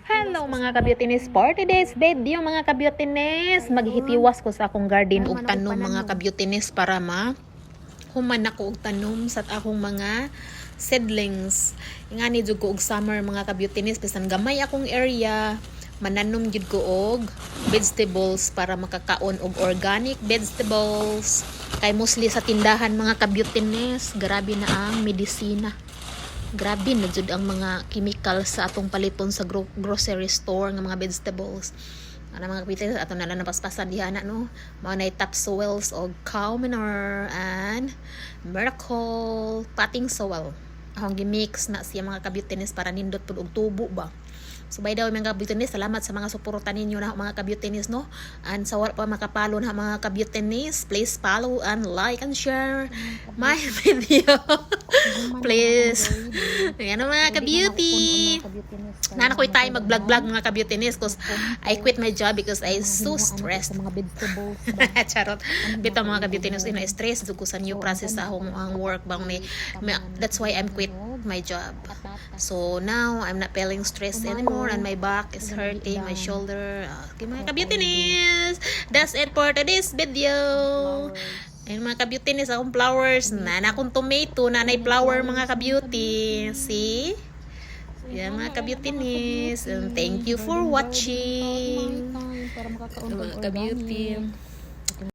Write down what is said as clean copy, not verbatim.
Hello mga ka-beautiness, for today's video mga ka-beautiness, maghitiwas ko sa akong garden og tanom mga ka-beautiness para human ako og tanom sa akong mga seedlings. Ingani jud ko og summer mga ka-beautiness, bisan gamay akong area, mananom jud ko og vegetables para makakaon og organic vegetables. Kay mostly sa tindahan mga ka-beautiness, grabe na ang medisina. Grabe na jud ang mga chemical sa atong paliton sa grocery store nga mga vegetables. Ana mga kapitan ato na napaspasan diha na no. Mao nay topsoils og cow manure and miracle potting soil. Akong gimix na siya mga ka-beautiness para nindot pud og tubo ba. So by the way mga ka-beautiness, salamat sa mga suporta ninyo na mga ka-beautiness no. And sa wala pa makapalo na mga ka-beautiness, please follow and like and share my video. Please. Ayan mga ka-beauty. Nana ko tayo mag-vlog mga ka-beautiness because I quit my job because I so stressed. Charot. Bitaw mga ka-beautiness, ina-stress ko sa new process sa akong work bang that's why I'm quit my job. So now I'm not feeling stressed anymore and my back is hurting, my shoulder. Okay mga ka-beautiness, that's it for today's video. Ayun mga ka-beautiness, akong flowers, nana akong tomato, nanay flower mga ka-beauty. See? Yan mga ka-beautiness. And thank you for watching. Mga ka-beauty.